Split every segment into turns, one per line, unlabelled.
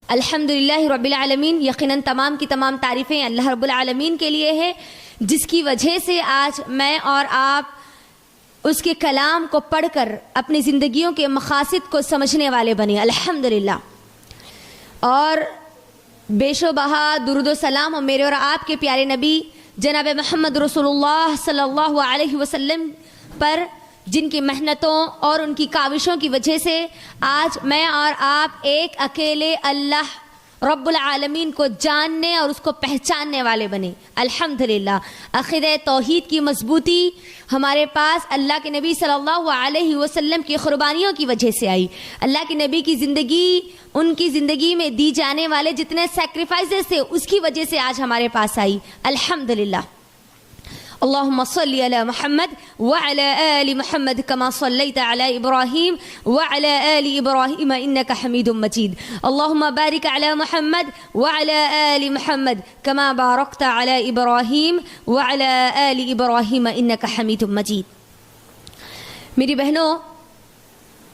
الحمدللہ رب العالمین، یقیناً تمام کی تمام تعریفیں اللہ رب العالمین کے لیے ہے، جس کی وجہ سے آج میں اور آپ اس کے کلام کو پڑھ کر اپنی زندگیوں کے مقاصد کو سمجھنے والے بنے، الحمدللہ۔ اور بے شبہ درود و سلام ہو میرے اور آپ کے پیارے نبی جناب محمد رسول اللہ صلی اللہ علیہ وسلم پر، جن کی محنتوں اور ان کی کاوشوں کی وجہ سے آج میں اور آپ ایک اکیلے اللہ رب العالمین کو جاننے اور اس کو پہچاننے والے بنے، الحمدللہ۔ عقیدہ توحید کی مضبوطی ہمارے پاس اللہ کے نبی صلی اللہ علیہ وسلم کی قربانیوں کی وجہ سے آئی۔ اللہ کے نبی کی زندگی، ان کی زندگی میں دی جانے والے جتنے سیکریفائسز تھے، اس کی وجہ سے آج ہمارے پاس آئی، الحمدللہ۔ اللهم صل على محمد وعلى آل محمد كما صليت على إبراهيم وعلى آل إبراهيم إنك حميد مجيد اللهم بارك على محمد وعلى آل محمد كما باركت على إبراهيم وعلى آل إبراهيم إنك حميد مجيد۔ میری بہنوں،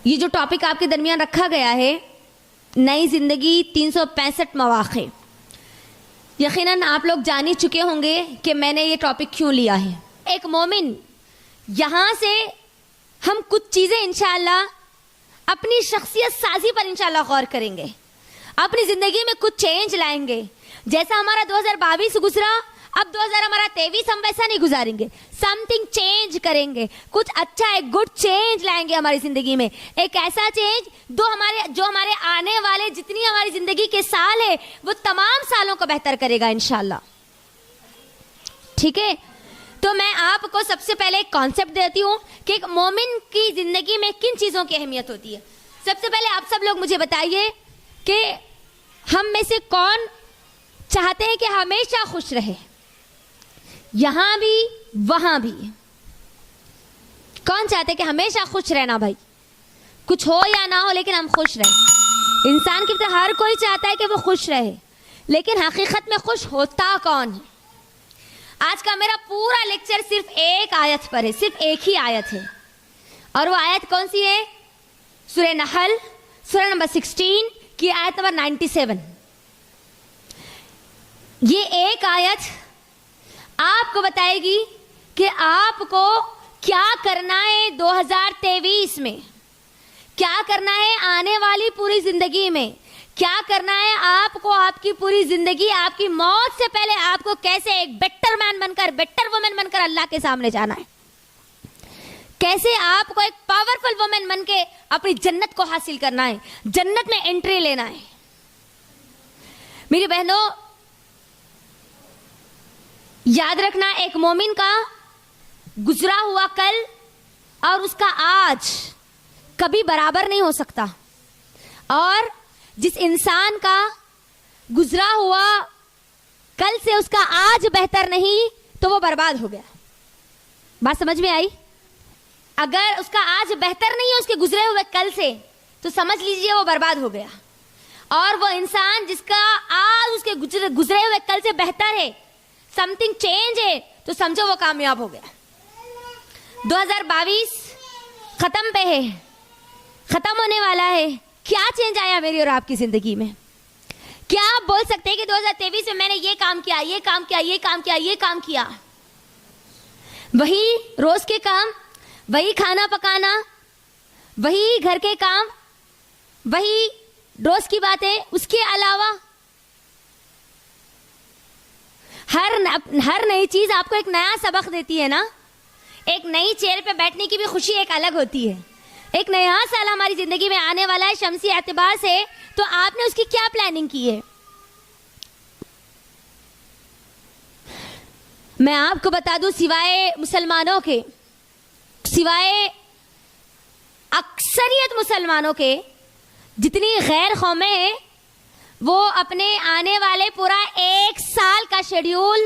یہ جو ٹاپک آپ کے درمیان رکھا گیا ہے، نئی زندگی 365 مواقع، یقیناً آپ لوگ جان ہی چکے ہوں گے کہ میں نے یہ ٹاپک کیوں لیا ہے۔ ایک مومن، یہاں سے ہم کچھ چیزیں انشاءاللہ اپنی شخصیت سازی پر انشاءاللہ غور کریں گے، اپنی زندگی میں کچھ چینج لائیں گے۔ جیسا ہمارا 2022 گزرا، اب 2023 ہم ویسا نہیں گزاریں گے، سم تھنگ چینج کریں گے، کچھ اچھا ایک گڈ چینج لائیں گے ہماری زندگی میں، ایک ایسا چینج جو ہمارے آنے والے جتنی ہماری زندگی کے سال ہے وہ تمام سالوں کو بہتر کرے گا انشاءاللہ، ٹھیک ہے؟ تو میں آپ کو سب سے پہلے ایک کانسیپٹ دیتی ہوں کہ ایک مومن کی زندگی میں کن چیزوں کی اہمیت ہوتی ہے۔ سب سے پہلے آپ سب لوگ مجھے بتائیے کہ ہم میں سے کون چاہتے ہیں کہ ہمیشہ خوش رہے، یہاں بھی وہاں بھی؟ کون چاہتے ہیں کہ ہمیشہ خوش رہنا؟ بھائی کچھ ہو یا نہ ہو لیکن ہم خوش رہیں۔ انسان کی طرح ہر کوئی چاہتا ہے کہ وہ خوش رہے، لیکن حقیقت میں خوش ہوتا کون ہے؟ آج کا میرا پورا لیکچر صرف ایک آیت پر ہے، صرف ایک ہی آیت ہے، اور وہ آیت کون سی ہے؟ سورہ نحل، سورہ نمبر 16 کی آیت نمبر 97۔ یہ ایک آیت آپ کو بتائے گی کہ آپ کو کیا کرنا ہے 2023 میں، کیا کرنا ہے آنے والی پوری زندگی میں، کیا کرنا ہے آپ کو آپ کی پوری زندگی، آپ کی موت سے پہلے آپ کو کیسے ایک بیٹر مین بن کر، بیٹر وومن بن کر اللہ کے سامنے جانا ہے، کیسے آپ کو ایک پاورفل وومن بن کے اپنی جنت کو حاصل کرنا ہے، جنت میں انٹری لینا ہے۔ میری بہنوں، یاد رکھنا، ایک مومن کا گزرا ہوا کل اور اس کا آج کبھی برابر نہیں ہو سکتا، اور جس انسان کا گزرا ہوا کل سے اس کا آج بہتر نہیں تو وہ برباد ہو گیا۔ بات سمجھ میں آئی؟ اگر اس کا آج بہتر نہیں ہے اس کے گزرے ہوئے کل سے تو سمجھ لیجئے وہ برباد ہو گیا، اور وہ انسان جس کا آج اس کے گزرے ہوئے کل سے بہتر ہے، سم تھنگ چینج ہے، تو سمجھو وہ کامیاب ہو گیا۔ 2022 ختم پہ ہے، ختم ہونے والا ہے، کیا چینج آیا میری اور آپ کی زندگی میں؟ کیا آپ بول سکتے ہیں کہ 2023 میں نے یہ کام کیا، یہ کام کیا، یہ کام کیا، یہ کام کیا؟ وہی روز کے کام، وہی کھانا پکانا، وہی گھر کے کام، وہی روز کی باتیں، اس کے علاوہ ہر نئی چیز آپ کو ایک نیا سبق دیتی ہے نا۔ ایک نئی چیئر پہ بیٹھنے کی بھی خوشی ایک الگ ہوتی ہے۔ ایک نیا سال ہماری زندگی میں آنے والا ہے شمسی اعتبار سے، تو آپ نے اس کی کیا پلاننگ کی ہے؟ میں آپ کو بتا دوں، سوائے مسلمانوں کے، سوائے اکثریت مسلمانوں کے، جتنی غیر قومیں ہیں وہ اپنے آنے والے پورا ایک سال کا شیڈیول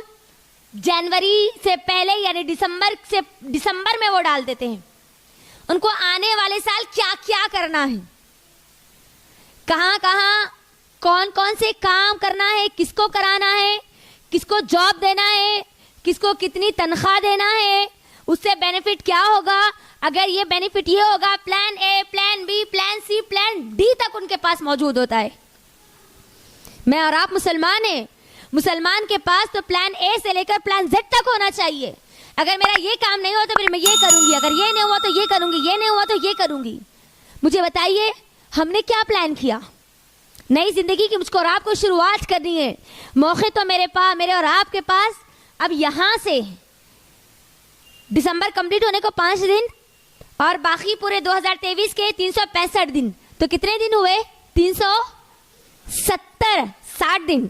جنوری سے پہلے یعنی دسمبر میں وہ ڈال دیتے ہیں۔ ان کو آنے والے سال کیا کیا کرنا ہے، کہاں کہاں کون کون سے کام کرنا ہے، کس کو کرانا ہے، کس کو جاب دینا ہے، کس کو کتنی تنخواہ دینا ہے، اس سے بینیفٹ کیا ہوگا، اگر یہ بینیفٹ یہ ہوگا، plan a, plan be, plan C, plan D تک ان کے پاس موجود ہوتا ہے۔ میں اور آپ مسلمان ہیں. مسلمان کے پاس تو پلان اے سے لے کر پلان زیڈ تک ہونا چاہیے. اگر میرا یہ کام نہیں ہوا تو پھر میں یہ کروں گی, اگر یہ نہیں ہوا تو یہ کروں گی, یہ نہیں ہوا تو یہ کروں گی. مجھے بتائیے ہم نے کیا پلان کیا؟ نئی زندگی کی مجھ کو اور آپ کو شروعات کرنی ہے. موقع تو میرے اور آپ کے پاس اب یہاں سے دسمبر کمپلیٹ ہونے کو 5 دن اور باقی پورے 2023 کے 365 دن. تو کتنے دن ہوئے؟ 370 60 دن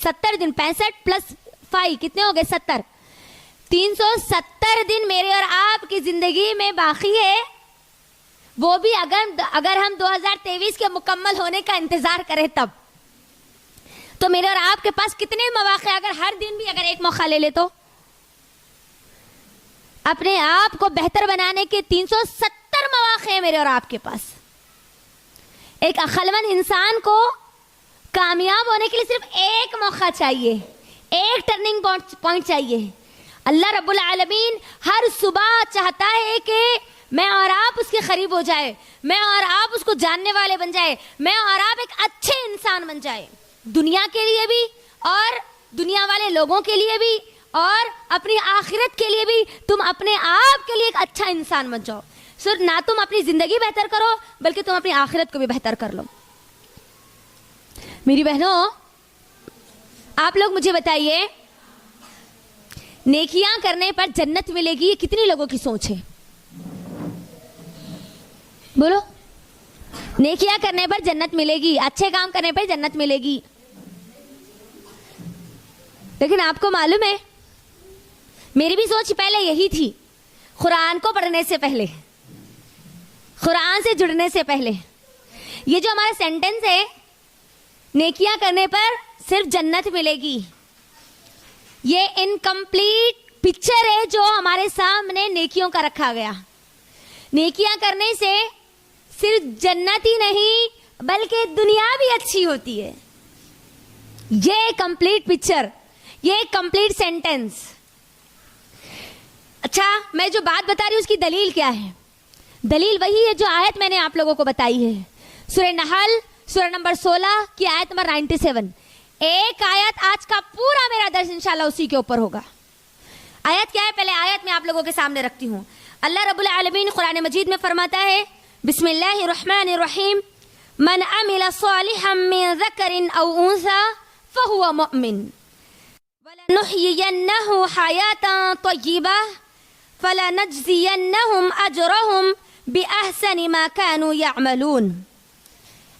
70 دن 65 پلس 5 کتنے ہو گئے؟ 70. 370 دن میرے اور آپ کی زندگی میں باقی ہے. وہ بھی اگر ہم 2023 کے مکمل ہونے کا انتظار کریں تب. تو میرے اور آپ کے پاس کتنے مواقع, اگر ہر دن بھی اگر ایک موقع لے لے تو اپنے آپ کو بہتر بنانے کے 370 مواقع ہیں میرے اور آپ کے پاس. ایک عقلمند انسان کو کامیاب ہونے کے لیے صرف ایک موقع چاہیے, ایک ٹرننگ پوائنٹ چاہیے. اللہ رب العالمین ہر صبح چاہتا ہے کہ میں اور آپ اس کے قریب ہو جائے, میں اور آپ اس کو جاننے والے بن جائے, میں اور آپ ایک اچھے انسان بن جائے, دنیا کے لیے بھی اور دنیا والے لوگوں کے لیے بھی اور اپنی آخرت کے لیے بھی. تم اپنے آپ کے لیے ایک اچھا انسان بن جاؤ. صرف نہ تم اپنی زندگی بہتر کرو بلکہ تم اپنی آخرت کو بھی بہتر کر لو. میری بہنوں, آپ لوگ مجھے بتائیے نیکیاں کرنے پر جنت ملے گی, یہ کتنی لوگوں کی سوچ ہے؟ بولو. نیکیاں کرنے پر جنت ملے گی, اچھے کام کرنے پر جنت ملے گی. لیکن آپ کو معلوم ہے میری بھی سوچ پہلے یہی تھی, قرآن کو پڑھنے سے پہلے, قرآن سے جڑنے سے پہلے. یہ جو ہمارا سینٹنس ہے نیکیاں کرنے پر صرف جنت ملے گی, یہ انکمپلیٹ پکچر ہے جو ہمارے سامنے نیکیوں کا رکھا گیا. نیکیاں کرنے سے صرف جنت ہی نہیں بلکہ دنیا بھی اچھی ہوتی ہے. یہ کمپلیٹ پکچر, یہ کمپلیٹ سینٹنس. اچھا, میں جو بات بتا رہی ہوں اس کی دلیل کیا ہے؟ دلیل وہی ہے جو آیت میں نے آپ لوگوں کو بتائی ہے, سورہ نحل سورہ نمبر 16 کی آیت نمبر 97. ایک آیت آج کا پورا میرا درس انشاءاللہ اسی کے اوپر ہوگا. آیت کیا ہے؟ پہلے آیت میں آپ لوگوں کے سامنے رکھتی ہوں. اللہ رب العالمین قرآن مجید میں فرماتا ہے, بسم اللہ الرحمن الرحیم, من عمل صالحا من ذکر او انثى فهو مؤمن ولنحيينه حياة طيبة فلنجزينهم اجرهم باحسن ما كانوا يعملون.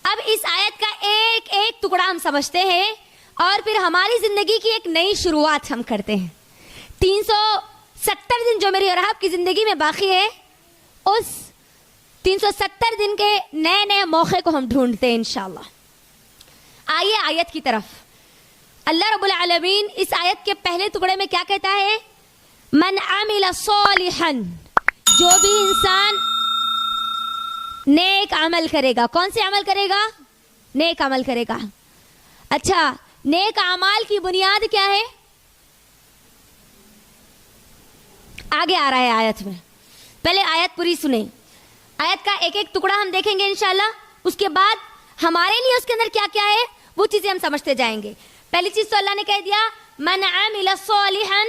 اب اس آیت کا ایک ایک ٹکڑا ہم سمجھتے ہیں اور پھر ہماری زندگی کی ایک نئی شروعات ہم کرتے ہیں. 370 دن جو میری اور آپ کی زندگی میں باقی ہے, اس 370 دن کے نئے نئے موقع کو ہم ڈھونڈتے ہیں انشاءاللہ. آئیے آیت کی طرف. اللہ رب العالمین اس آیت کے پہلے ٹکڑے میں کیا کہتا ہے؟ من عمل صالحا, جو بھی انسان نیک عمل کرے گا. کون سے عمل کرے گا؟ نیک عمل کرے گا. اچھا, نیک اعمال کی بنیاد کیا ہے؟ آگے آ رہا ہے آیت میں, پہلے آیت پوری سنیں. آیت کا ایک ایک ٹکڑا ہم دیکھیں گے انشاءاللہ, اس کے بعد ہمارے لیے اس کے اندر کیا کیا ہے وہ چیزیں ہم سمجھتے جائیں گے. پہلی چیز تو اللہ نے کہہ دیا من عمل صالحا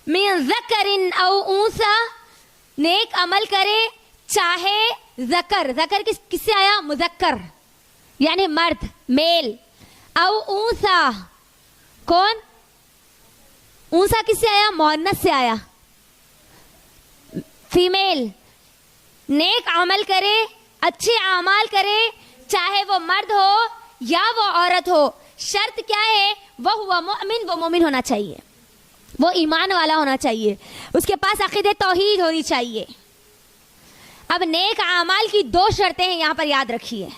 من ذکر او انثى, نیک عمل کرے چاہے ذکر, ذکر کس سے آیا؟ مذکر یعنی مرد, میل. او انثى, کون؟ انثى کس سے آیا؟ مؤنث سے آیا, فیمیل. نیک عمل کرے, اچھے اعمال کرے, چاہے وہ مرد ہو یا وہ عورت ہو. شرط کیا ہے؟ وہ ہوا مؤمن, وہ مومن ہونا چاہیے, وہ ایمان والا ہونا چاہیے, اس کے پاس عقیدہ توحید ہونی چاہیے. اب نیک اعمال کی 2 شرطیں ہیں یہاں پر یاد رکھیے.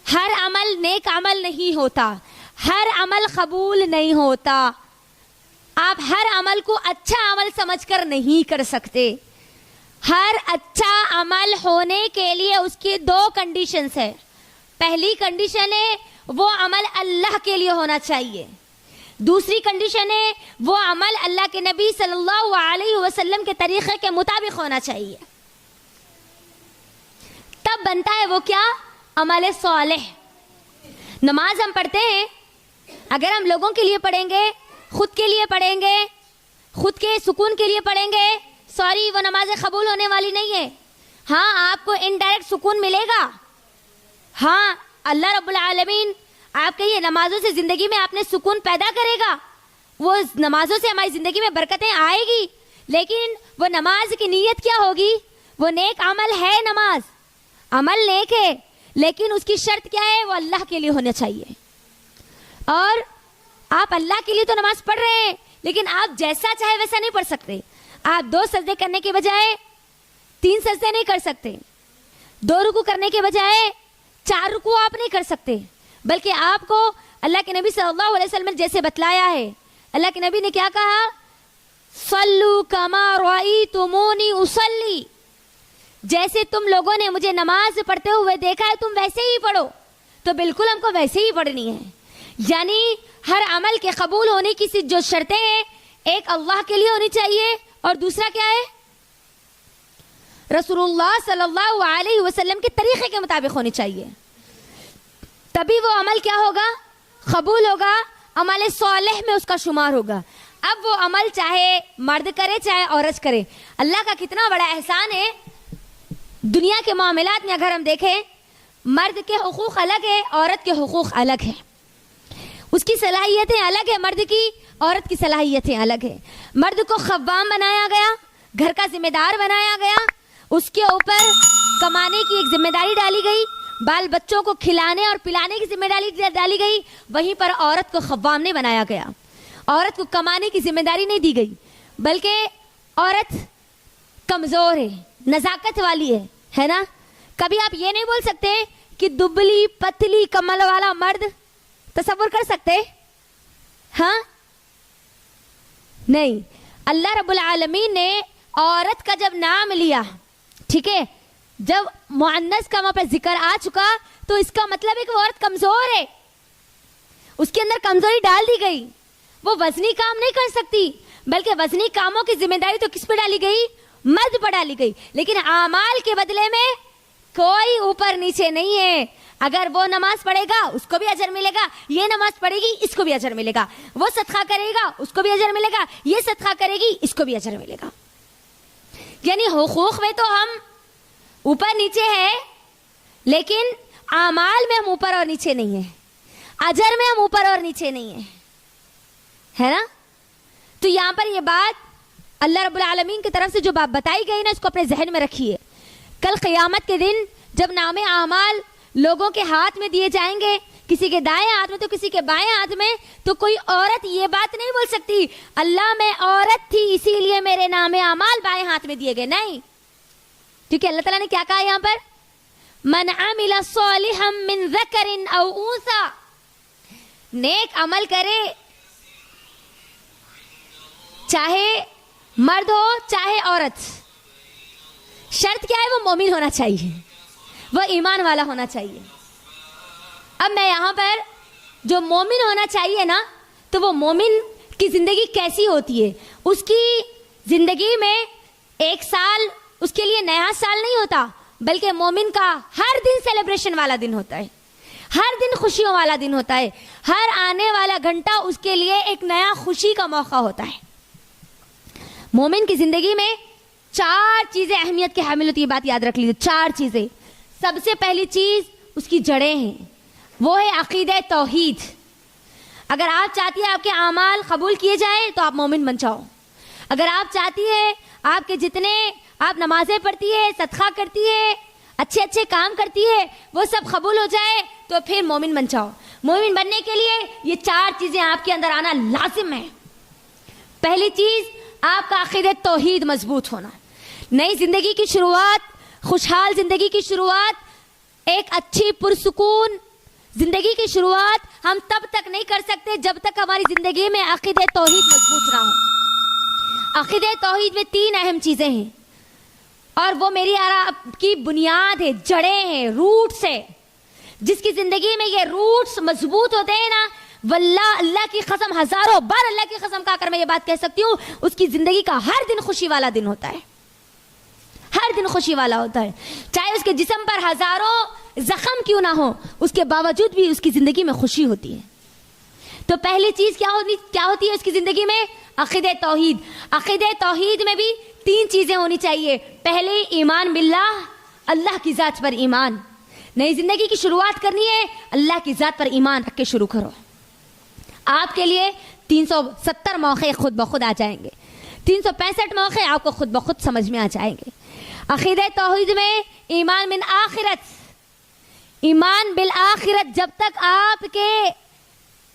ہر عمل نیک عمل نہیں ہوتا, ہر عمل قبول نہیں ہوتا. آپ ہر عمل کو اچھا عمل سمجھ کر نہیں کر سکتے. ہر اچھا عمل ہونے کے لیے اس کی 2 کنڈیشنز ہیں. پہلی کنڈیشن ہے وہ عمل اللہ کے لیے ہونا چاہیے. دوسری کنڈیشن ہے وہ عمل اللہ کے نبی صلی اللہ علیہ وسلم کے طریقے کے مطابق ہونا چاہیے. تب بنتا ہے وہ کیا؟ عمل صالح. نماز ہم پڑھتے ہیں، اگر ہم لوگوں کے لیے پڑھیں گے، خود کے لیے پڑھیں گے، خود کے سکون کے لیے پڑھیں گے، سوری وہ نمازیں قبول ہونے والی نہیں ہے۔ ہاں آپ کو انڈائریکٹ سکون ملے گا، ہاں اللہ رب العالمین آپ کے یہ نمازوں سے زندگی میں آپ نے سکون پیدا کرے گا، وہ نمازوں سے ہماری زندگی میں برکتیں آئے گی، لیکن وہ نماز کی نیت کیا ہوگی؟ وہ نیک عمل ہے، نماز عمل نیک ہے، لیکن اس کی شرط کیا ہے؟ وہ اللہ کے لیے ہونا چاہیے۔ اور آپ اللہ کے لیے تو نماز پڑھ رہے ہیں، لیکن آپ جیسا چاہے ویسا نہیں پڑھ سکتے۔ آپ 2 سجدے کرنے کے بجائے 3 سجدے نہیں کر سکتے، 2 رکوع کرنے کے بجائے 4 رکوع آپ نہیں کر سکتے، بلکہ آپ کو اللہ کے نبی صلی اللہ علیہ وسلم نے جیسے بتلایا ہے، اللہ کے نبی نے کیا کہا؟ صلو کما رأیتمونی اصلی، جیسے تم لوگوں نے مجھے نماز پڑھتے ہوئے دیکھا ہے تم ویسے ہی پڑھو۔ تو بالکل ہم کو ویسے ہی پڑھنی ہے، یعنی ہر عمل کے قبول ہونے کی جو شرطیں ہیں، ایک اللہ کے لیے ہونی چاہیے، اور دوسرا کیا ہے؟ رسول اللہ صلی اللہ علیہ وسلم کے طریقے کے مطابق ہونی چاہیے، تبھی وہ عمل کیا ہوگا؟ قبول ہوگا، عمل صالح میں اس کا شمار ہوگا۔ اب وہ عمل چاہے مرد کرے چاہے عورت کرے، اللہ کا کتنا بڑا احسان ہے۔ دنیا کے معاملات میں اگر ہم دیکھیں، مرد کے حقوق الگ ہے، عورت کے حقوق الگ ہے، اس کی صلاحیتیں الگ ہے، مرد کی، عورت کی صلاحیتیں الگ ہے۔ مرد کو خوام بنایا گیا، گھر کا ذمہ دار بنایا گیا، اس کے اوپر کمانے کی ایک ذمہ داری ڈالی گئی، بال بچوں کو کھلانے اور پلانے کی ذمہ داری ڈالی گئی۔ وہیں پر عورت کو خوام نہیں بنایا گیا، عورت کو کمانے کی ذمہ داری نہیں دی گئی، بلکہ عورت کمزور ہے، نزاکت والی ہے نا۔ کبھی آپ یہ نہیں بول سکتے کہ دبلی پتلی کمل والا مرد، تصور کر سکتے؟ ہاں نہیں۔ اللہ رب العالمین نے عورت کا جب نام لیا، ٹھیک ہے، جب مؤنث کا وہاں پہ ذکر آ چکا، تو اس کا مطلب ہے کہ وہ عورت کمزور ہے، اس کے اندر کمزوری ڈال دی گئی، وہ وزنی کام نہیں کر سکتی، بلکہ وزنی کاموں کی ذمہ داری تو کس پہ ڈالی گئی؟ مرد پر ڈالی گئی۔ لیکن اعمال کے بدلے میں کوئی اوپر نیچے نہیں ہے، اگر وہ نماز پڑھے گا اس کو بھی اجر ملے گا، یہ نماز پڑھے گی اس کو بھی اجر ملے گا، وہ صدقہ کرے گا اس کو بھی اجر ملے گا، یہ صدقہ کرے گی اس کو بھی اجر ملے گا۔ یعنی حقوق میں تو ہم اوپر نیچے ہے، لیکن اعمال میں ہم اوپر اور نیچے نہیں ہیں، اجر میں ہم اوپر اور نیچے نہیں ہیں، ہے نا۔ تو یہاں پر یہ بات اللہ رب العالمین کی طرف سے جو بات بتائی گئی نا، اس کو اپنے ذہن میں رکھیے۔ کل قیامت کے دن جب نام اعمال لوگوں کے ہاتھ میں دیے جائیں گے، کسی کے دائیں ہاتھ میں تو کسی کے بائیں ہاتھ میں، تو کوئی عورت یہ بات نہیں بول سکتی اللہ میں عورت تھی اسی لیے میرے نام اعمال بائیں ہاتھ میں دیے گئے، نہیں، کیونکہ اللہ تعالیٰ نے کیا کہا یہاں پر؟ من عمل صالحا من ذکر او انثى، نیک عمل کرے چاہے مرد ہو چاہے عورت، شرط کیا ہے؟ وہ مومن ہونا چاہیے، وہ ایمان والا ہونا چاہیے۔ اب میں یہاں پر جو مومن ہونا چاہیے نا، تو وہ مومن کی زندگی کیسی ہوتی ہے؟ اس کی زندگی میں 1 سال اس کے لیے نیا سال نہیں ہوتا، بلکہ مومن کا ہر دن سیلیبریشن والا دن ہوتا ہے، ہر دن خوشیوں والا دن ہوتا ہے، ہر آنے والا گھنٹہ اس کے لیے ایک نیا خوشی کا موقع ہوتا ہے۔ مومن کی زندگی میں 4 چیزیں اہمیت کے حامل ہوتی ہے، بات یاد رکھ لیجیے، 4 چیزیں۔ سب سے پہلی چیز اس کی جڑیں ہیں، وہ ہے عقیدہ توحید۔ اگر آپ چاہتی ہیں آپ کے اعمال قبول کیے جائیں تو آپ مومن بن جاؤ۔ اگر آپ چاہتی ہیں آپ کے جتنے آپ نمازیں پڑھتی ہے، صدقہ کرتی ہے، اچھے اچھے کام کرتی ہے، وہ سب قبول ہو جائے تو پھر مومن بن جاؤ۔ مومن بننے کے لیے یہ 4 چیزیں آپ کے اندر آنا لازم ہے۔ پہلی چیز آپ کا عقیدہ توحید مضبوط ہونا۔ نئی زندگی کی شروعات، خوشحال زندگی کی شروعات، ایک اچھی پرسکون زندگی کی شروعات ہم تب تک نہیں کر سکتے جب تک ہماری زندگی میں عقیدہ توحید مضبوط نہ ہو۔ عقیدہ توحید میں 3 اہم چیزیں ہیں، اور وہ میری آپ کی بنیاد ہے، جڑیں ہیں، روٹس ہے۔ جس کی زندگی میں یہ روٹس مضبوط ہوتے ہیں نا، واللہ اللہ کی قسم، ہزاروں بار اللہ کی قسم کھا کر میں یہ بات کہہ سکتی ہوں، اس کی زندگی کا ہر دن خوشی والا دن ہوتا ہے، ہر دن خوشی والا ہوتا ہے، چاہے اس کے جسم پر ہزاروں زخم کیوں نہ ہو، اس کے باوجود بھی اس کی زندگی میں خوشی ہوتی ہے۔ تو پہلی چیز کیا ہوتی ہے اس کی زندگی میں؟ عقیدہ توحید۔ عقیدہ توحید میں بھی 3 چیزیں ہونی چاہیے۔ پہلے ایمان باللہ، اللہ کی ذات پر ایمان۔ نئی زندگی کی شروعات کرنی ہے، اللہ کی ذات پر ایمان رکھ کے شروع کرو۔ آپ کے لیے 370 موقع خود بخود آ جائیں گے، 365 موقع آپ کو خود بخود سمجھ میں آ جائیں گے۔ عقیدہ توحید میں ایمان بالآخرت، ایمان بالآخرت جب تک آپ کے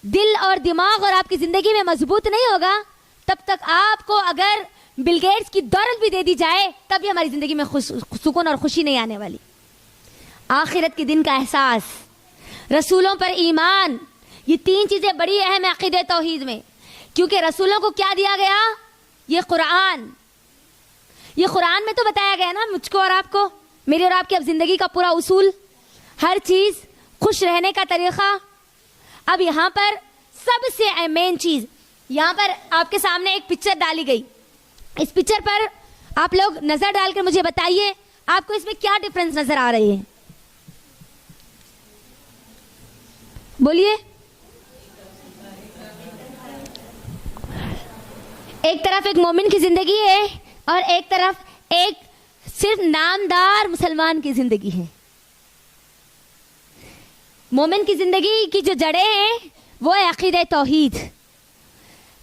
دل اور دماغ اور آپ کی زندگی میں مضبوط نہیں ہوگا، تب تک آپ کو اگر بل گیٹس کی دولت بھی دے دی جائے تب بھی ہماری زندگی میں سکون اور خوشی نہیں آنے والی۔ آخرت کے دن کا احساس، رسولوں پر ایمان، یہ 3 چیزیں بڑی اہم ہیں عقیدہ توحید میں، کیونکہ رسولوں کو کیا دیا گیا؟ یہ قرآن میں تو بتایا گیا نا مجھ کو اور آپ کو، میری اور آپ کی اب زندگی کا پورا اصول، ہر چیز، خوش رہنے کا طریقہ۔ اب یہاں پر سب سے مین چیز، یہاں پر آپ کے سامنے ایک پکچر ڈالی گئی، اس پکچر پر آپ لوگ نظر ڈال کر مجھے بتائیے آپ کو اس میں کیا ڈفرنس نظر آ رہی ہے؟ بولیے۔ ایک طرف ایک مومن کی زندگی ہے اور ایک طرف ایک صرف نامدار مسلمان کی زندگی ہے۔ مومن کی زندگی کی جو جڑیں ہیں وہ ہے عقیدہ توحید۔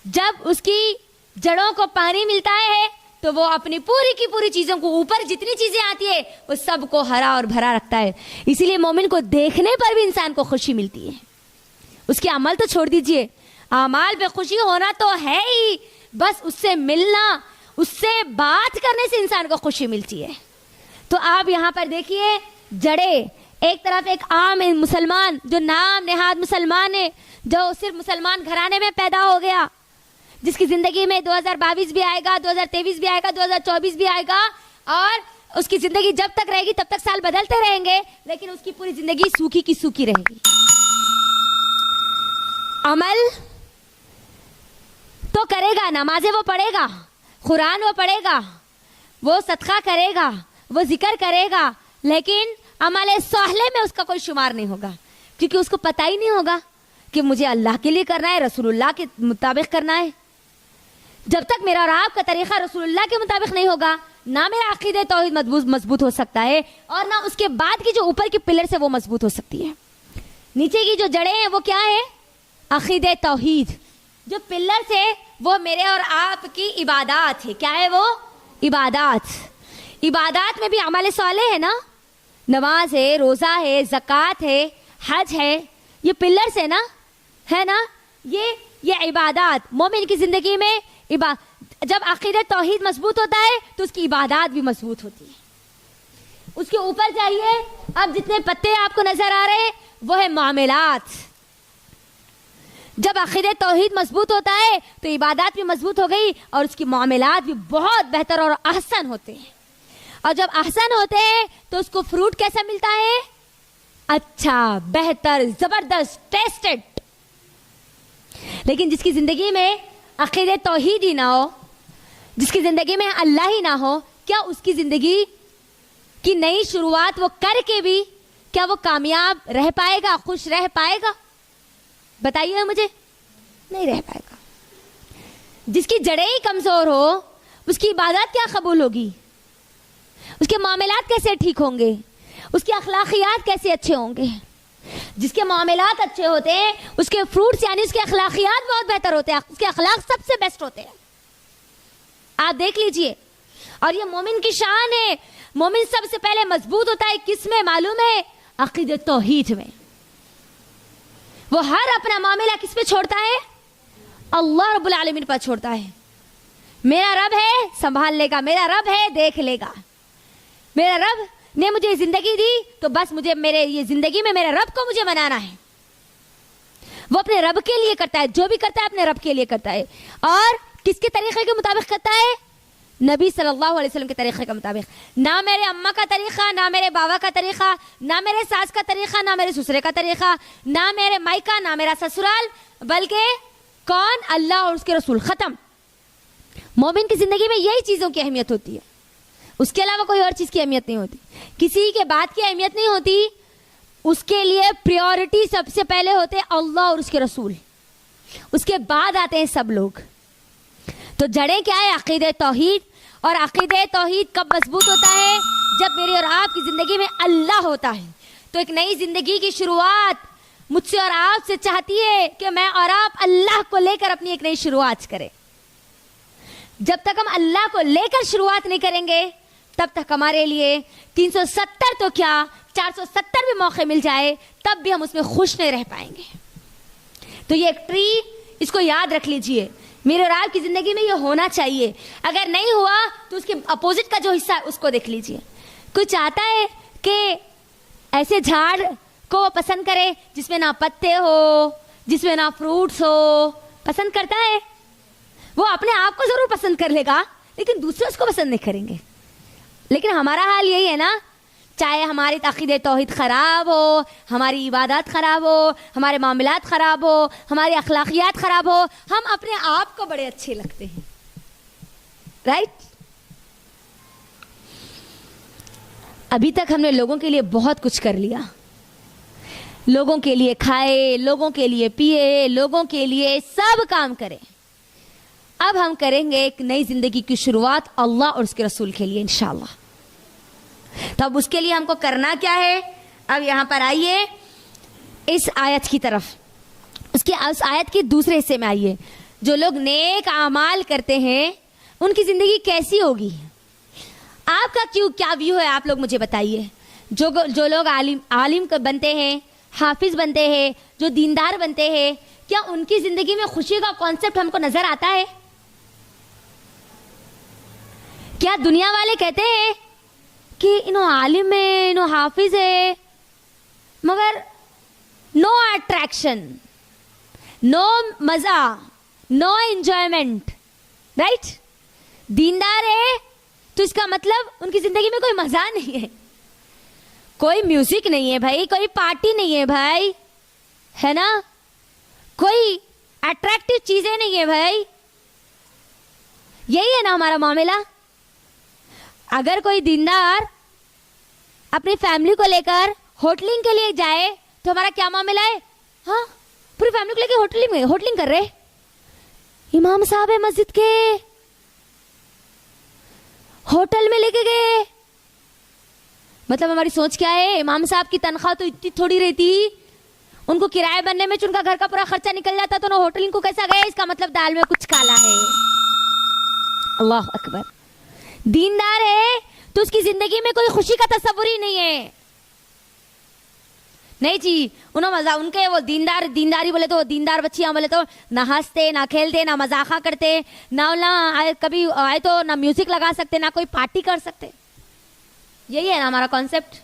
جب اس کی جڑوں کو پانی ملتا ہے تو وہ اپنی پوری کی پوری چیزوں کو، اوپر جتنی چیزیں آتی ہے وہ سب کو ہرا اور بھرا رکھتا ہے۔ اسی لیے مومن کو دیکھنے پر بھی انسان کو خوشی ملتی ہے۔ اس کے عمل تو چھوڑ دیجئے، اعمال پہ خوشی ہونا تو ہے ہی، بس اس سے ملنا، اس سے بات کرنے سے انسان کو خوشی ملتی ہے۔ تو آپ یہاں پر دیکھیے جڑیں، ایک طرف ایک عام مسلمان جو نام نہاد مسلمان ہے، جو صرف مسلمان گھرانے میں پیدا ہو گیا، جس کی زندگی میں 2022 بھی آئے گا، 2023 بھی آئے گا، 2024 بھی آئے گا، اور اس کی زندگی جب تک رہے گی تب تک سال بدلتے رہیں گے، لیکن اس کی پوری زندگی سوکھی کی سوکھی رہے گی۔ عمل تو کرے گا، نمازیں وہ پڑھے گا، قرآن وہ پڑھے گا، وہ صدقہ کرے گا، وہ ذکر کرے گا، لیکن عمل صالح میں اس کا کوئی شمار نہیں ہوگا، کیونکہ اس کو پتہ ہی نہیں ہوگا کہ مجھے اللہ کے لیے کرنا ہے، رسول اللہ کے مطابق کرنا ہے۔ جب تک میرا اور آپ کا طریقہ رسول اللہ کے مطابق نہیں ہوگا، نہ میرا عقیدہ توحید مضبوط ہو سکتا ہے، اور نہ اس کے بعد کی جو اوپر کی پلر سے وہ مضبوط ہو سکتی ہے۔ نیچے کی جو جڑیں ہیں وہ کیا ہے؟ عقیدہ توحید۔ جو پلر سے وہ میرے اور آپ کی عبادات ہے۔ کیا ہے وہ؟ عبادات۔ عبادات میں بھی عمل صالح ہے نا، نماز ہے، روزہ ہے، زکوٰۃ ہے، حج ہے، یہ پلرز ہے نا، ہے نا، یہ عبادات مومن کی زندگی میں جب عقیدہ توحید مضبوط ہوتا ہے تو اس کی عبادات بھی مضبوط ہوتی ہے۔ اس کے اوپر جائیے، اب جتنے پتے آپ کو نظر آ رہے وہ ہے معاملات۔ جب عقیدہ توحید مضبوط ہوتا ہے تو عبادات بھی مضبوط ہو گئی اور اس کی معاملات بھی بہت بہتر اور احسن ہوتے ہیں، اور جب احسن ہوتے ہیں تو اس کو فروٹ کیسا ملتا ہے؟ اچھا، بہتر، زبردست، ٹیسٹڈ۔ لیکن جس کی زندگی میں عقیدہ توحید ہی نہ ہو، جس کی زندگی میں اللہ ہی نہ ہو، کیا اس کی زندگی کی نئی شروعات وہ کر کے بھی کیا وہ کامیاب رہ پائے گا، خوش رہ پائے گا؟ بتائیے مجھے، نہیں رہ پائے گا۔ جس کی جڑیں ہی کمزور ہو، اس کی عبادات کیا قبول ہوگی؟ اس کے معاملات کیسے ٹھیک ہوں گے؟ اس کے اخلاقیات کیسے اچھے ہوں گے؟ جس کے معاملات اچھے ہوتے ہیں اس کے فروٹس یعنی اس کے اخلاقیات بہت بہتر ہوتے ہیں، اس کے اخلاق سب سے بیسٹ ہوتے ہیں۔ آپ دیکھ لیجئے، اور یہ مومن کی شان ہے۔ مومن سب سے پہلے مضبوط ہوتا ہے کس میں معلوم ہے؟ عقیدہ توحید میں۔ وہ ہر اپنا معاملہ کس پہ چھوڑتا ہے؟ اللہ رب العالمین پر چھوڑتا ہے۔ میرا رب ہے، سنبھال لے گا، میرا رب ہے، دیکھ لے گا، میرا رب نے مجھے زندگی دی تو بس مجھے میرے یہ زندگی میں میرے رب کو مجھے منانا ہے۔ وہ اپنے رب کے لیے کرتا ہے، جو بھی کرتا ہے اپنے رب کے لیے کرتا ہے، اور کس کے طریقے کے مطابق کرتا ہے؟ نبی صلی اللہ علیہ وسلم کے طریقے کے مطابق۔ نہ میرے اماں کا طریقہ، نہ میرے بابا کا طریقہ، نہ میرے ساس کا طریقہ، نہ میرے سسرے کا طریقہ، نہ میرے مائکہ، نہ میرا سسرال، بلکہ کون؟ اللہ اور اس کے رسول، ختم۔ مومن کی زندگی میں یہی چیزوں کی اہمیت ہوتی ہے۔ اس کے علاوہ کوئی اور چیز کی اہمیت نہیں ہوتی, کسی کے بات کی اہمیت نہیں ہوتی. اس کے لیے پریورٹی سب سے پہلے ہوتے اللہ اور اس کے رسول, اس کے بعد آتے ہیں سب لوگ. تو جڑیں کیا ہے؟ عقیدہ توحید. اور عقیدہ توحید کب مضبوط ہوتا ہے؟ جب میری اور آپ کی زندگی میں اللہ ہوتا ہے. تو ایک نئی زندگی کی شروعات مجھ سے اور آپ سے چاہتی ہے کہ میں اور آپ اللہ کو لے کر اپنی ایک نئی شروعات کریں. جب تک ہم اللہ کو لے کر شروعات نہیں کریں گے تب تک ہمارے لیے 370 تو کیا 470 بھی موقع مل جائے تب بھی ہم اس میں خوش نہیں رہ پائیں گے. تو یہ ایک ٹری, اس کو یاد رکھ لیجئے, میرے اور آپ کی زندگی میں یہ ہونا چاہیے. اگر نہیں ہوا تو اس کے اپوزٹ کا جو حصہ ہے اس کو دیکھ لیجئے. کوئی چاہتا ہے کہ ایسے جھاڑ کو وہ پسند کرے جس میں نہ پتے ہو, جس میں نہ فروٹس ہو؟ پسند کرتا ہے؟ وہ اپنے آپ کو ضرور پسند کر لے گا لیکن دوسرے اس کو پسند نہیں کریں گے. لیکن ہمارا حال یہی ہے نا, چاہے ہماری عقیدہ توحید خراب ہو, ہماری عبادات خراب ہو, ہمارے معاملات خراب ہو, ہماری اخلاقیات خراب ہو, ہم اپنے آپ کو بڑے اچھے لگتے ہیں. رائٹ؟ ابھی تک ہم نے لوگوں کے لیے بہت کچھ کر لیا, لوگوں کے لیے کھائے, لوگوں کے لیے پیے, لوگوں کے لیے سب کام کرے. اب ہم کریں گے ایک نئی زندگی کی شروعات اللہ اور اس کے رسول کے لیے انشاءاللہ. تو اب اس کے لیے ہم کو کرنا کیا ہے؟ اب یہاں پر آئیے اس آیت کی طرف, اس آیت کے دوسرے حصے میں آئیے. جو لوگ نیک اعمال کرتے ہیں ان کی زندگی کیسی ہوگی؟ آپ کا کیا ویو ہے؟ آپ لوگ مجھے بتائیے. جو لوگ عالم بنتے ہیں, حافظ بنتے ہیں, جو دیندار بنتے ہیں, کیا ان کی زندگی میں خوشی کا کانسیپٹ ہم کو نظر آتا ہے؟ کیا دنیا والے کہتے ہیں کہ انہوں عالم ہے, انہوں حافظ ہے, مگر نو اٹریکشن, نو مزہ, نو انجوائمنٹ, رائٹ؟ دیندار ہے تو اس کا مطلب ان کی زندگی میں کوئی مزہ نہیں ہے, کوئی میوزک نہیں ہے بھائی, کوئی پارٹی نہیں ہے بھائی, ہے نا, کوئی اٹریکٹیو چیزیں نہیں ہے بھائی. یہی ہے نا ہمارا معاملہ. اگر کوئی دیندار اپنی فیملی کو لے کر ہوٹلنگ کے لیے جائے تو ہمارا کیا معاملہ ہے؟ ہاں, پوری فیملی کو لے کے ہوٹلنگ کر رہے. امام صاحب ہے مسجد کے, ہوٹل میں لے کے گئے. مطلب ہماری سوچ کیا ہے؟ امام صاحب کی تنخواہ تو اتنی تھوڑی رہتی, ان کو کرایہ بننے میں ان کا گھر کا پورا خرچہ نکل جاتا, تو انہوں ہوٹلنگ کو کیسا گئے؟ اس کا مطلب دال میں کچھ کالا ہے. اللہ اکبر. دیندار ہے تو اس کی زندگی میں کوئی خوشی کا تصور ہی نہیں ہے. نہیں جی, انہوں مزہ, ان کے وہ دینداری بولے تو دیندار بچیاں بولے تو نہ ہنستے, نہ کھیلتے, نہ مذاقہ کرتے, نہ کبھی آئے تو نہ میوزک لگا سکتے, نہ کوئی پارٹی کر سکتے. یہی ہے نا ہمارا کانسیپٹ.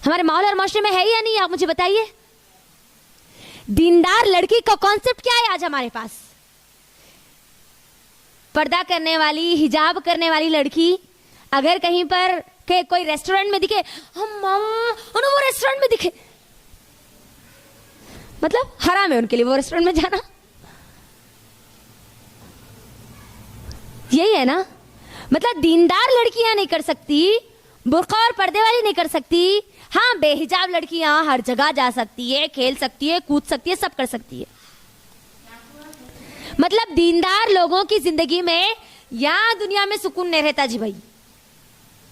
ہمارے ماحول اور معاشرے میں ہے یا نہیں؟ آپ مجھے بتائیے. دیندار لڑکی کا کانسیپٹ کیا ہے آج ہمارے پاس؟ پردہ کرنے والی, حجاب کرنے والی لڑکی اگر کہیں پر کہ کوئی ریسٹورنٹ میں دکھے, انہوں وہ ریسٹورنٹ میں دکھے, مطلب حرام ہے ان کے لیے وہ ریسٹورنٹ میں جانا. یہی ہے نا, مطلب دیندار لڑکیاں نہیں کر سکتی, برقع اور پردے والی نہیں کر سکتی. ہاں, بے حجاب لڑکیاں ہر جگہ جا سکتی ہے, کھیل سکتی ہے, کود سکتی ہے, سب کر سکتی ہے. مطلب دیندار لوگوں کی زندگی میں یہاں دنیا میں سکون نہیں رہتا جی بھائی.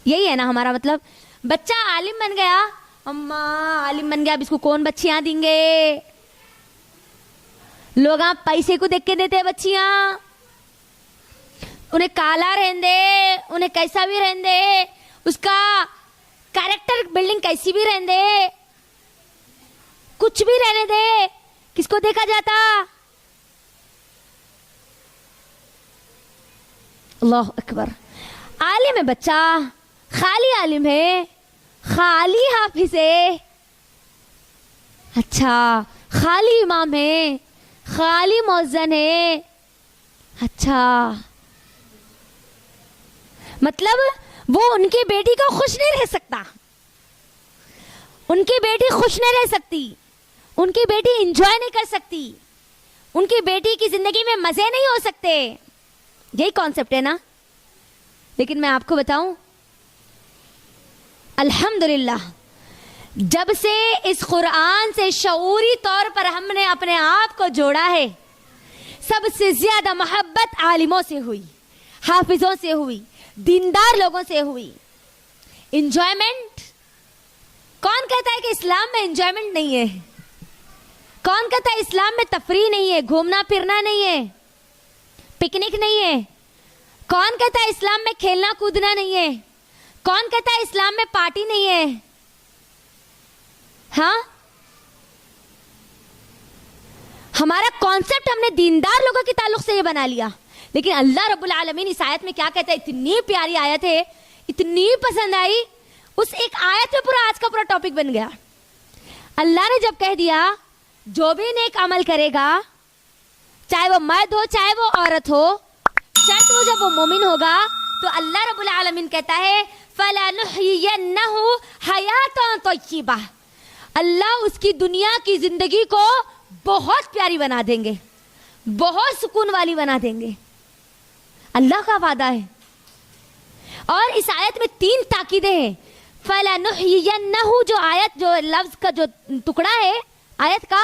یہی ہے نا ہمارا مطلب. بچہ عالم بن گیا, اماں عالم بن گیا, اب اس کو کون بچیاں دیں گے؟ لوگ آپ پیسے کو دیکھ کے دیتے ہیں بچیاں, انہیں کالا رہن دے, انہیں کیسا بھی رہن دے, اس کا کیریکٹر بلڈنگ کیسی بھی رہن دے, کچھ بھی رہنے دے, کس کو دیکھا جاتا؟ اللہ اکبر. عالم ہے بچہ, خالی عالم ہے, خالی حافظ ہے, اچھا خالی امام ہے, خالی مؤذن ہے, اچھا مطلب وہ ان کی بیٹی کو خوش نہیں رہ سکتا, ان کی بیٹی خوش نہیں رہ سکتی, ان کی بیٹی انجوائے نہیں کر سکتی, ان کی بیٹی کی زندگی میں مزے نہیں ہو سکتے. یہی کانسیپٹ ہے نا. لیکن میں آپ کو بتاؤں الحمدللہ جب سے اس قرآن سے شعوری طور پر ہم نے اپنے آپ کو جوڑا ہے، سب سے زیادہ محبت عالموں سے ہوئی، حافظوں سے ہوئی، دیندار لوگوں سے ہوئی۔ انجوائمنٹ، کون کہتا ہے کہ اسلام میں انجوائمنٹ نہیں ہے؟ کون کہتا ہے اسلام میں تفریح نہیں ہے، گھومنا پھرنا نہیں ہے، پکنک نہیں ہے؟ کون کہتا ہے اسلام میں کھیلنا کودنا نہیں ہے؟ کون کہتا ہے اسلام میں پارٹی نہیں ہے؟ ہاں، ہمارا کانسیپٹ ہم نے دیندار لوگوں کے تعلق سے یہ بنا لیا، لیکن اللہ رب العالمین اس آیت میں کیا کہتا ہے؟ اتنی پیاری آیت ہے، اتنی پسند آئی، اس ایک آیت میں پورا آج کا پورا ٹاپک بن گیا۔ اللہ نے جب کہہ دیا جو بھی نیک عمل کرے گا، چاہے وہ مرد ہو چاہے وہ عورت ہو، شرط وہ جب وہ مومن ہوگا، تو اللہ رب العالمین کہتا ہے فَلَنُحْيِيَنَّهُ حَيَاةً طَيِّبَةً، اللہ اس کی دنیا کی زندگی کو بہت پیاری بنا دیں گے، بہت سکون والی بنا دیں گے۔ اللہ کا وعدہ ہے۔ اور اس آیت میں 3 تاکیدیں ہیں۔ فَلَنُحْيِيَنَّهُ جو آیت، جو لفظ کا جو ٹکڑا ہے آیت کا،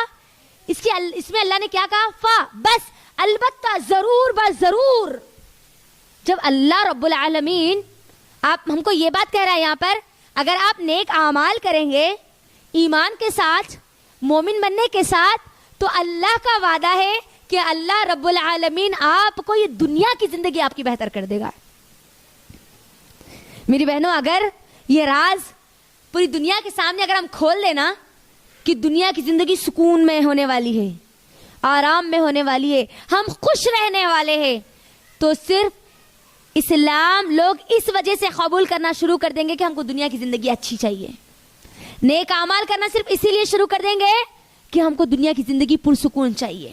اس میں اللہ نے کیا کہا؟ بس، البتہ، ضرور، بس ضرور۔ جب اللہ رب العالمین ہم کو یہ بات کہہ رہا ہے یہاں پر، اگر آپ نیک اعمال کریں گے ایمان کے ساتھ، مومن بننے کے ساتھ، تو اللہ کا وعدہ ہے کہ اللہ رب العالمین آپ کو یہ دنیا کی زندگی آپ کی بہتر کر دے گا۔ میری بہنوں، اگر یہ راز پوری دنیا کے سامنے اگر ہم کھول دیں نا کہ دنیا کی زندگی سکون میں ہونے والی ہے، آرام میں ہونے والی ہے، ہم خوش رہنے والے ہیں، تو صرف اسلام لوگ اس وجہ سے قبول کرنا شروع کر دیں گے کہ ہم کو دنیا کی زندگی اچھی چاہیے۔ نیک اعمال کرنا صرف اسی لیے شروع کر دیں گے کہ ہم کو دنیا کی زندگی پرسکون چاہیے،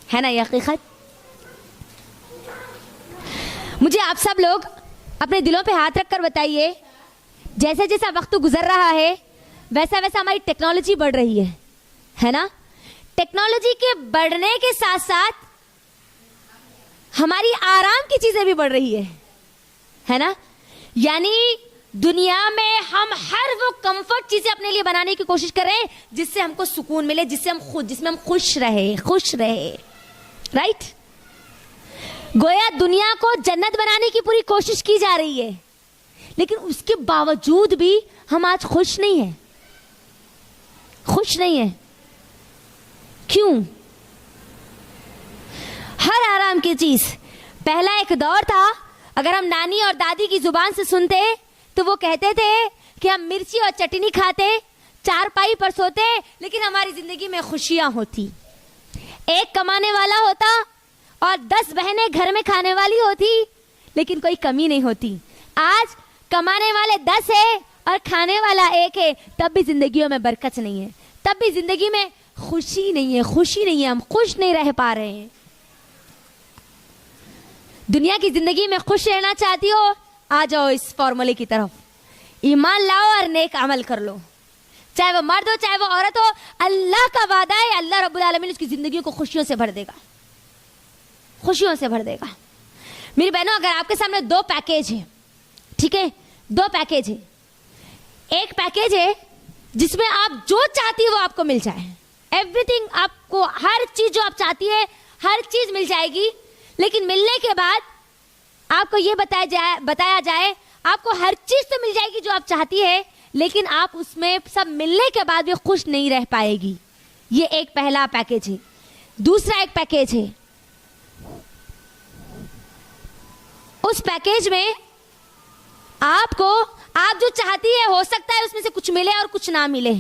ہے نا یہ حقیقت؟ مجھے آپ سب لوگ اپنے دلوں پہ ہاتھ رکھ کر بتائیے، جیسا جیسا وقت گزر رہا ہے ویسا ویسا ہماری ٹیکنالوجی بڑھ رہی ہے نا؟ ٹیکنالوجی کے بڑھنے کے ساتھ ساتھ ہماری آرام کی چیزیں بھی بڑھ رہی ہے نا؟ یعنی دنیا میں ہم ہر وہ کمفرٹ چیزیں اپنے لیے بنانے کی کوشش کر رہے ہیں جس سے ہم کو سکون ملے، جس میں ہم خوش رہے، رائٹ؟ گویا دنیا کو جنت بنانے کی پوری کوشش کی جا رہی ہے، لیکن اس کے باوجود بھی ہم آج خوش نہیں ہیں۔ کیوں؟ ہر آرام کی چیز، پہلا ایک دور تھا، اگر ہم نانی اور دادی کی زبان سے سنتے تو وہ کہتے تھے کہ ہم مرچی اور چٹنی کھاتے، چارپائی پر سوتے، لیکن ہماری زندگی میں خوشیاں ہوتی۔ ایک کمانے والا ہوتا اور 10 بہنیں گھر میں کھانے والی ہوتی، لیکن کوئی کمی نہیں ہوتی۔ آج کمانے والے 10 ہیں اور کھانے والا ایک ہے، تب بھی زندگیوں میں برکت نہیں ہے، تب بھی زندگی میں خوشی نہیں ہے، ہم خوش نہیں رہ پا رہے ہیں۔ دنیا کی زندگی میں خوش رہنا چاہتی ہو؟ آ جاؤ اس فارمولے کی طرف، ایمان لاؤ اور نیک عمل کر لو، چاہے وہ مرد ہو چاہے وہ عورت ہو۔ اللہ کا وعدہ ہے، اللہ رب العالمین اس کی زندگی کو خوشیوں سے بھر دے گا۔ میری بہنوں، اگر آپ کے سامنے 2 پیکیج ہیں، ٹھیک ہے، 2 پیکیج ہے۔ ایک پیکیج ہے جس میں آپ جو چاہتی ہے وہ آپ کو مل جائے، ایوری تھنگ، آپ کو ہر چیز جو آپ چاہتی ہے ہر چیز مل جائے گی، لیکن ملنے کے بعد آپ کو یہ بتایا جائے آپ کو ہر چیز تو مل جائے گی جو آپ چاہتی ہے، لیکن آپ اس میں سب ملنے کے بعد بھی خوش نہیں رہ پائے گی۔ یہ ایک پہلا پیکیج ہے۔ دوسرا ایک پیکیج ہے، اس پیکیج میں آپ جو چاہتی ہے ہو سکتا ہے اس میں سے کچھ ملے اور کچھ نہ ملے،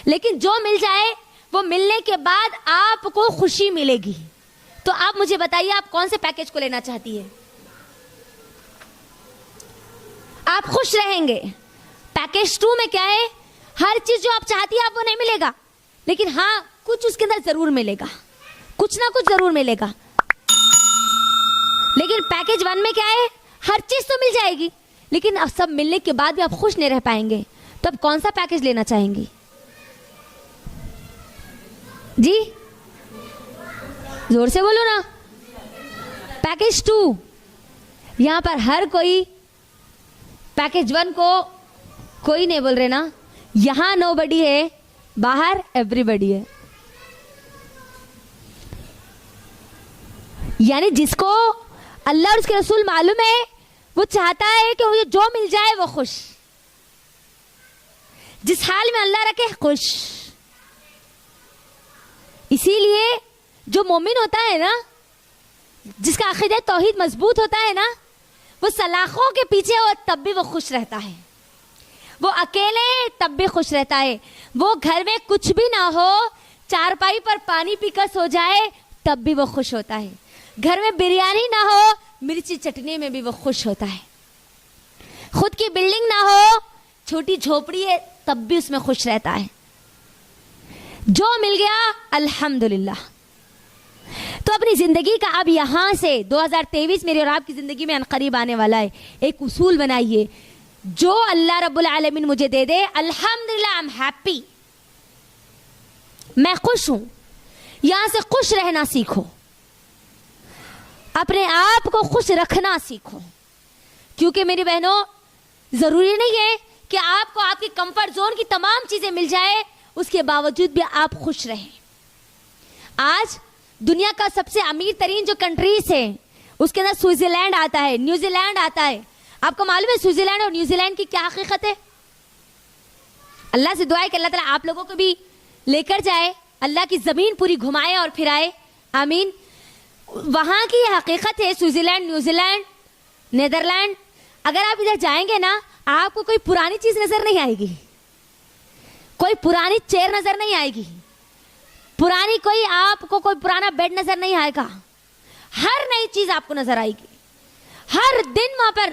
لیکن جو مل جائے وہ ملنے کے بعد آپ کو خوشی ملے گی۔ تو آپ مجھے بتائیے آپ کون سے پیکیج کو لینا چاہتی ہے؟ آپ خوش رہیں گے۔ پیکیج 2 میں کیا ہے؟ ہر چیز جو آپ چاہتی ہے آپ کو نہیں ملے گا، لیکن ہاں کچھ اس کے اندر ضرور ملے گا، کچھ نہ کچھ ضرور ملے گا۔ لیکن پیکیج 1 میں کیا ہے؟ ہر چیز تو مل جائے گی، لیکن اب سب ملنے کے بعد بھی آپ خوش نہیں رہ پائیں گے۔ تو اب کون سا پیکیج لینا چاہیں گی؟ جی زور سے بولو نا۔ پیکیج 2، یہاں پر ہر کوئی پیکج 1 کو کوئی نہیں بول رہے نا, یہاں نو بڈی ہے, باہر ایوری بڈی ہے. یعنی جس کو اللہ اور اس کے رسول معلوم ہے وہ چاہتا ہے کہ مجھے جو مل جائے وہ خوش, جس حال میں اللہ رکھے خوش. اسی لیے جو مومن ہوتا ہے نا, جس کا عقیدہ توحید مضبوط ہوتا ہے نا, وہ سلاخوں کے پیچھے ہو تب بھی وہ خوش رہتا ہے, وہ اکیلے تب بھی خوش رہتا ہے, وہ گھر میں کچھ بھی نہ ہو, چارپائی پر پانی پی کر سو جائے تب بھی وہ خوش ہوتا ہے, گھر میں بریانی نہ ہو, مرچی چٹنی میں بھی وہ خوش ہوتا ہے, خود کی بلڈنگ نہ ہو, چھوٹی جھوپڑی ہے تب بھی اس میں خوش رہتا ہے. جو مل گیا الحمدللہ. تو اپنی زندگی کا اب یہاں سے 2023 میرے اور آپ کی زندگی میں عنقریب آنے والا ہے, ایک اصول بنائیے, جو اللہ رب العالمین مجھے دے دے الحمدللہ, I'm happy, میں خوش ہوں. یہاں سے خوش رہنا سیکھو, اپنے آپ کو خوش رکھنا سیکھو, کیونکہ میری بہنوں ضروری نہیں ہے کہ آپ کو آپ کی کمفرٹ زون کی تمام چیزیں مل جائے, اس کے باوجود بھی آپ خوش رہیں. آج دنیا کا سب سے امیر ترین جو کنٹریز ہیں اس کے اندر سوئٹزرلینڈ آتا ہے, نیوزی لینڈ آتا ہے. آپ کو معلوم ہے سوئٹزرلینڈ اور نیوزی لینڈ کی کیا حقیقت ہے؟ اللہ سے دعا ہے کہ اللہ تعالیٰ آپ لوگوں کو بھی لے کر جائے, اللہ کی زمین پوری گھمائے اور پھرائے, آمین. وہاں کی حقیقت ہے سوئٹزرلینڈ, نیوزی لینڈ, نیدرلینڈ. اگر آپ ادھر جائیں گے نا, آپ کو کوئی پرانی چیز نظر نہیں آئے گی, کوئی پرانی چیئر نظر نہیں آئے گی, پرانی کوئی آپ کو کوئی پرانا بیڈ نظر نہیں آئے گا. ہر نئی چیز آپ کو نظر آئے گی, ہر دن وہاں پر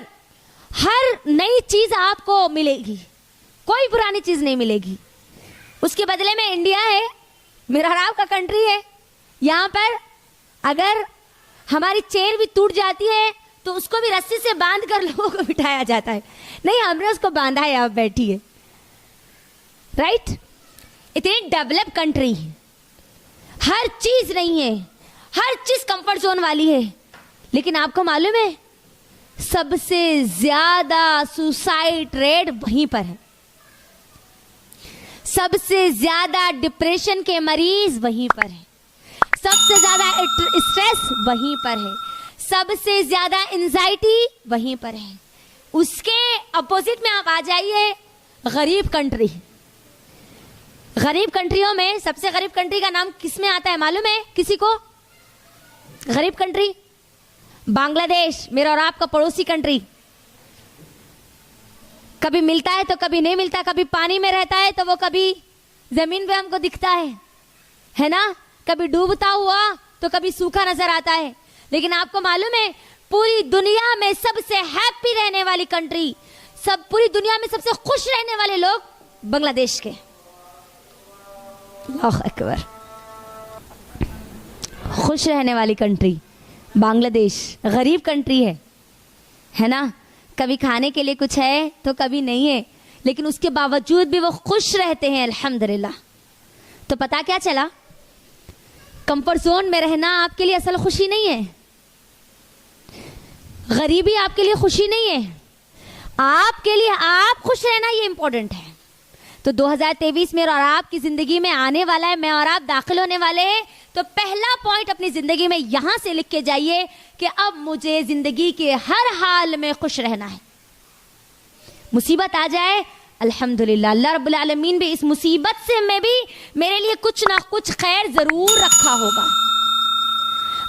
ہر نئی چیز آپ کو ملے گی, کوئی پرانی چیز نہیں ملے گی. اس کے بدلے میں انڈیا ہے, میرا اور آپ کا کنٹری ہے, یہاں پر اگر ہماری چیئر بھی ٹوٹ جاتی ہے تو اس کو بھی رسی سے باندھ کر لوگوں کو بٹھایا جاتا ہے. نہیں, ہم نے اس کو باندھا ہے, آپ بیٹھیے, رائٹ. اتنی ڈیولپ کنٹری, ہر چیز نہیں ہے, ہر چیز کمفرٹ زون والی ہے, لیکن آپ کو معلوم ہے سب سے زیادہ سوسائڈ ریٹ وہیں پر ہے, سب سے زیادہ ڈپریشن کے مریض وہیں پر ہے, سب سے زیادہ اسٹریس وہیں پر ہے, سب سے زیادہ انزائٹی وہیں پر ہے. اس کے اپوزٹ میں آپ آ جائیے غریب کنٹری. غریب کنٹریوں میں سب سے غریب کنٹری کا نام کس میں آتا ہے معلوم ہے کسی کو؟ غریب کنٹری بنگلہ دیش, میرا اور آپ کا پڑوسی کنٹری. کبھی ملتا ہے تو کبھی نہیں ملتا, کبھی پانی میں رہتا ہے تو وہ کبھی زمین پہ ہم کو دکھتا ہے نا, کبھی ڈوبتا ہوا تو کبھی سوکھا نظر آتا ہے. لیکن آپ کو معلوم ہے پوری دنیا میں سب سے ہیپی رہنے والی کنٹری, پوری دنیا میں سب سے خوش رہنے والے لوگ بنگلہ دیش کے. اللہ اکبر. خوش رہنے والی کنٹری بنگلہ دیش, غریب کنٹری ہے نا, کبھی کھانے کے لیے کچھ ہے تو کبھی نہیں ہے, لیکن اس کے باوجود بھی وہ خوش رہتے ہیں الحمدللہ. تو پتا کیا چلا, کمفرٹ زون میں رہنا آپ کے لیے اصل خوشی نہیں ہے, غریبی آپ کے لیے خوشی نہیں ہے, آپ کے لیے آپ خوش رہنا یہ امپورٹنٹ ہے. تو 2023 میں اور آپ کی زندگی میں آنے والا ہے, میں اور آپ داخل ہونے والے ہیں. تو پہلا پوائنٹ اپنی زندگی میں یہاں سے لکھ کے جائیے کہ اب مجھے زندگی کے ہر حال میں خوش رہنا ہے. مصیبت آ جائے الحمدللہ, اللہ رب العالمین بھی اس مصیبت سے میں بھی میرے لیے کچھ نہ کچھ خیر ضرور رکھا ہوگا.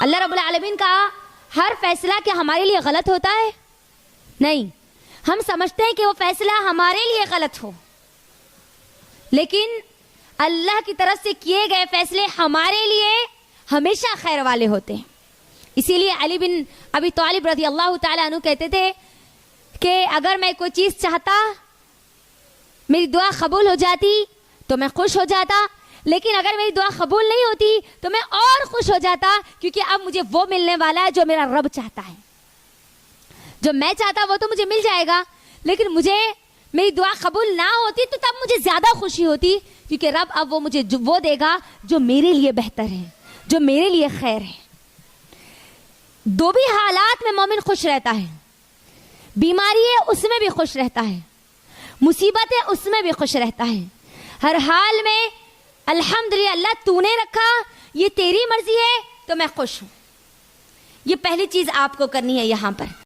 اللہ رب العالمین کا ہر فیصلہ کیا ہمارے لیے غلط ہوتا ہے؟ نہیں, ہم سمجھتے ہیں کہ وہ فیصلہ ہمارے لیے غلط ہو, لیکن اللہ کی طرف سے کیے گئے فیصلے ہمارے لیے ہمیشہ خیر والے ہوتے ہیں. اسی لیے علی بن ابی طالب رضی اللہ تعالیٰ عنہ کہتے تھے کہ اگر میں کوئی چیز چاہتا, میری دعا قبول ہو جاتی تو میں خوش ہو جاتا, لیکن اگر میری دعا قبول نہیں ہوتی تو میں اور خوش ہو جاتا, کیونکہ اب مجھے وہ ملنے والا ہے جو میرا رب چاہتا ہے. جو میں چاہتا وہ تو مجھے مل جائے گا, لیکن مجھے میری دعا قبول نہ ہوتی تو تب مجھے زیادہ خوشی ہوتی, کیونکہ رب اب وہ مجھے وہ دے گا جو میرے لیے بہتر ہے, جو میرے لیے خیر ہے. دو بھی حالات میں مومن خوش رہتا ہے. بیماری ہے اس میں بھی خوش رہتا ہے, مصیبت ہے اس میں بھی خوش رہتا ہے. ہر حال میں الحمدللہ اللہ تو نے رکھا, یہ تیری مرضی ہے تو میں خوش ہوں. یہ پہلی چیز آپ کو کرنی ہے یہاں پر.